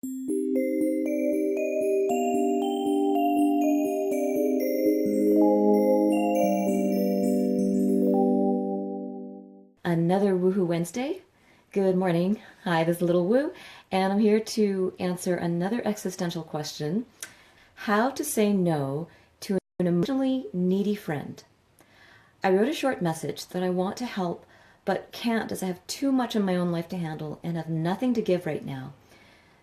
Another Woohoo Wednesday. Good morning. Hi, this is Little Woo, and I'm here to answer another existential question: how to say no to an emotionally needy friend. I wrote a short message that I want to help but can't as I have too much in my own life to handle and have nothing to give right now.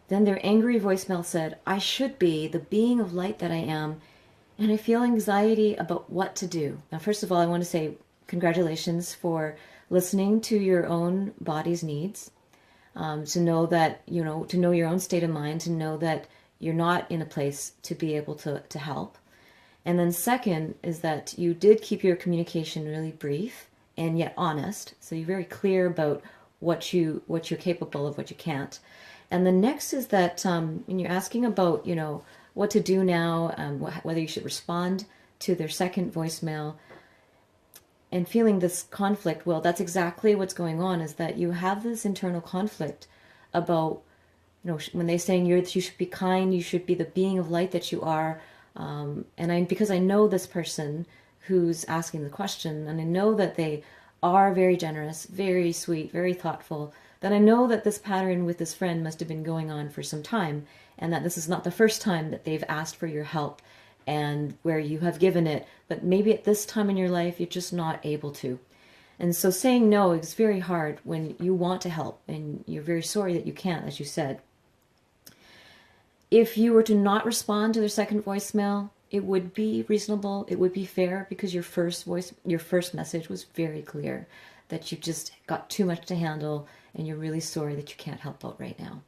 Then their angry voicemail said, I should be the being of light that I am, and I feel anxiety about what to do. Now, first of all, I want to say congratulations for listening to your own body's needs, to know that, to know your own state of mind, to know that you're not in a place to be able to help. And then second is that you did keep your communication really brief and yet honest. So you're very clear about what you're capable of, what you can't. And the next is that when you're asking about, what to do now, whether you should respond to their second voicemail and feeling this conflict, well, that's exactly what's going on, is that you have this internal conflict about, when they're saying you should be kind, you should be the being of light that you are. Because I know this person who's asking the question, and I know that they are very generous, very sweet, very thoughtful, then I know that this pattern with this friend must have been going on for some time, and that this is not the first time that they've asked for your help and where you have given it, but maybe at this time in your life, you're just not able to. And so saying no is very hard when you want to help and you're very sorry that you can't, as you said. If you were to not respond to their second voicemail, it would be reasonable, it would be fair, because your first message was very clear that you just got too much to handle and you're really sorry that you can't help out right now.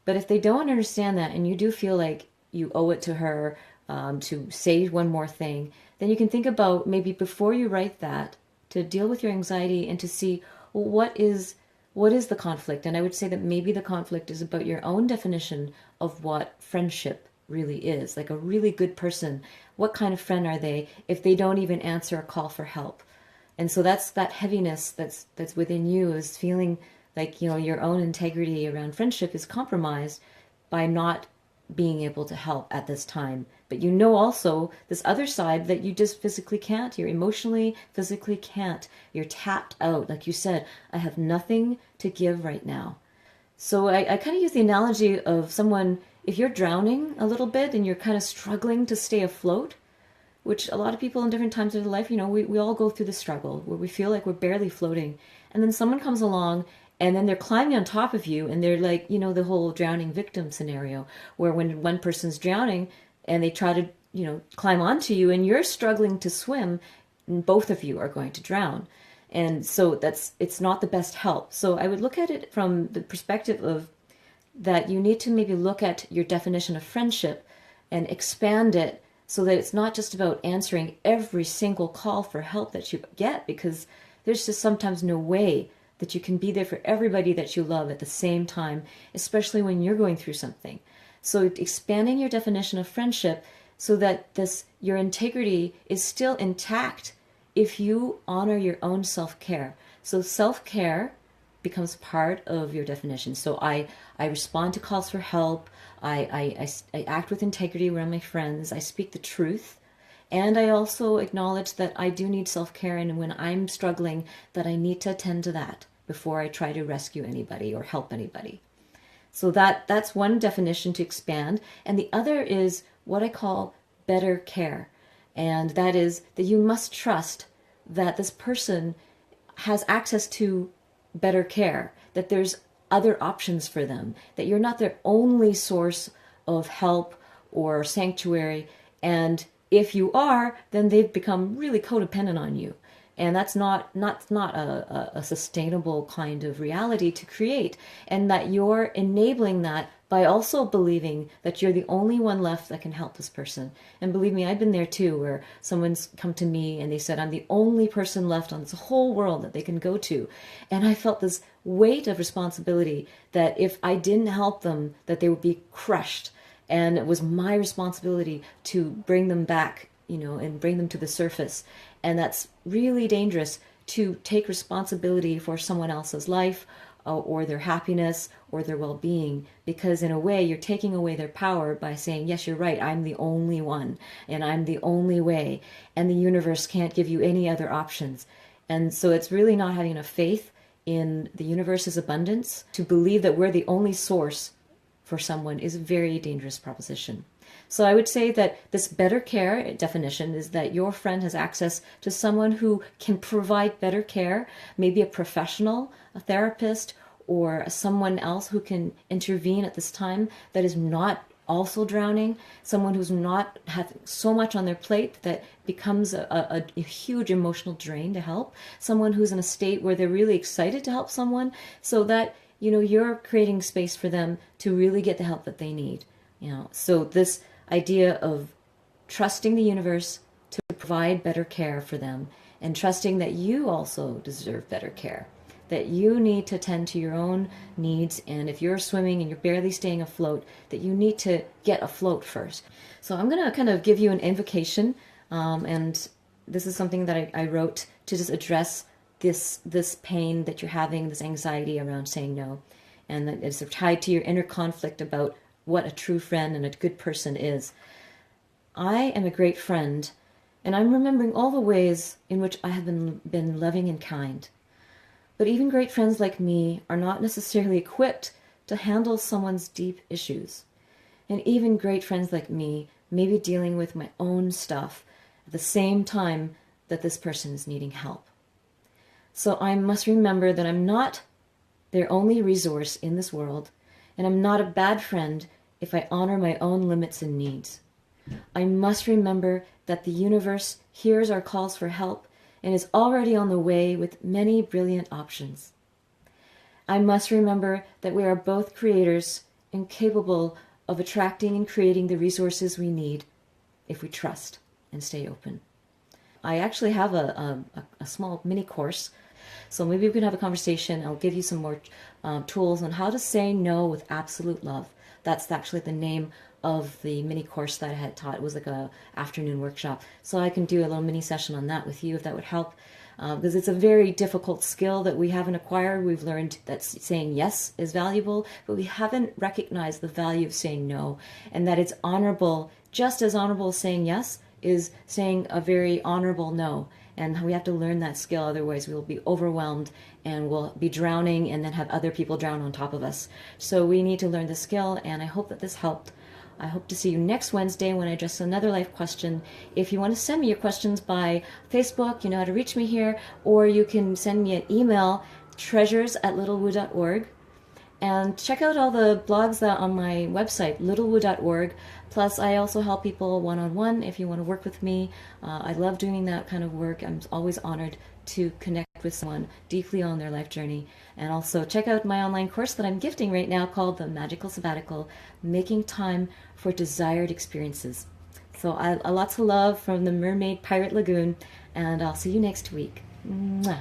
But if they don't understand that and you do feel like you owe it to her to say one more thing, then you can think about maybe before you write that, to deal with your anxiety and to see, well, what is the conflict? And I would say that maybe the conflict is about your own definition of what friendship really is. Like a really good person, what kind of friend are they if they don't even answer a call for help? And so that's that heaviness that's within you, is feeling like, your own integrity around friendship is compromised by not being able to help at this time. But also this other side that you just physically can't. You're emotionally, physically can't. You're tapped out. Like you said, I have nothing to give right now. So I kind of use the analogy of someone, if you're drowning a little bit and you're kind of struggling to stay afloat, which a lot of people in different times of their life, we all go through the struggle where we feel like we're barely floating. And then someone comes along and then they're climbing on top of you, and they're like, the whole drowning victim scenario, where when one person's drowning and they try to, climb onto you and you're struggling to swim, and both of you are going to drown. And so it's not the best help. So I would look at it from the perspective of that you need to maybe look at your definition of friendship and expand it so that it's not just about answering every single call for help that you get, because there's just sometimes no way that you can be there for everybody that you love at the same time, especially when you're going through something. So expanding your definition of friendship so that your integrity is still intact if you honor your own self-care. So self-care becomes part of your definition. So I respond to calls for help. I act with integrity around my friends. I speak the truth. And I also acknowledge that I do need self-care, and when I'm struggling, that I need to attend to that before I try to rescue anybody or help anybody. So that's one definition to expand. And the other is what I call better care. And that is that you must trust that this person has access to better care, that there's other options for them, that you're not their only source of help or sanctuary. And if you are, then they've become really codependent on you. And that's not a sustainable kind of reality to create. And that you're enabling that by also believing that you're the only one left that can help this person. And believe me, I've been there too, where someone's come to me and they said, I'm the only person left on this whole world that they can go to. And I felt this weight of responsibility that if I didn't help them, that they would be crushed. And it was my responsibility to bring them back, and bring them to the surface. And that's really dangerous, to take responsibility for someone else's life, or their happiness or their well-being, because in a way you're taking away their power by saying, yes, you're right, I'm the only one and I'm the only way, and the universe can't give you any other options. And so it's really not having enough faith in the universe's abundance to believe that we're the only source for someone is a very dangerous proposition. So I would say that this better care definition is that your friend has access to someone who can provide better care, maybe a professional, a therapist, or someone else who can intervene at this time that is not also drowning, someone who's not having so much on their plate that becomes a huge emotional drain to help, someone who's in a state where they're really excited to help someone, so that you're creating space for them to really get the help that they need. So this idea of trusting the universe to provide better care for them, and trusting that you also deserve better care, that you need to tend to your own needs, and if you're swimming and you're barely staying afloat, that you need to get afloat first. So I'm going to kind of give you an invocation, and this is something that I wrote to just address this pain that you're having, this anxiety around saying no, and that it's tied to your inner conflict about what a true friend and a good person is. I am a great friend, and I'm remembering all the ways in which I have been loving and kind. But even great friends like me are not necessarily equipped to handle someone's deep issues. And even great friends like me may be dealing with my own stuff at the same time that this person is needing help. So I must remember that I'm not their only resource in this world, and I'm not a bad friend if I honor my own limits and needs. I must remember that the universe hears our calls for help and is already on the way with many brilliant options. I must remember that we are both creators and capable of attracting and creating the resources we need if we trust and stay open. I actually have a small mini course, so maybe we can have a conversation. I'll give you some more tools on how to say no with absolute love. That's actually the name of the mini course that I had taught. It was like a afternoon workshop. So I can do a little mini session on that with you if that would help. Because it's a very difficult skill that we haven't acquired. We've learned that saying yes is valuable, but we haven't recognized the value of saying no, and that it's honorable, just as honorable as saying yes is saying a very honorable no. And we have to learn that skill, otherwise we'll be overwhelmed and we'll be drowning and then have other people drown on top of us. So we need to learn the skill, and I hope that this helped. I hope to see you next Wednesday when I address another life question. If you want to send me your questions by Facebook, you know how to reach me here, or you can send me an email, treasures@littlewoo.org. And check out all the blogs that on my website, littlewoo.org. Plus, I also help people one-on-one if you want to work with me. I love doing that kind of work. I'm always honored to connect with someone deeply on their life journey. And also check out my online course that I'm gifting right now called The Magical Sabbatical, Making Time for Desired Experiences. So lots of love from the Mermaid Pirate Lagoon, and I'll see you next week. Mwah.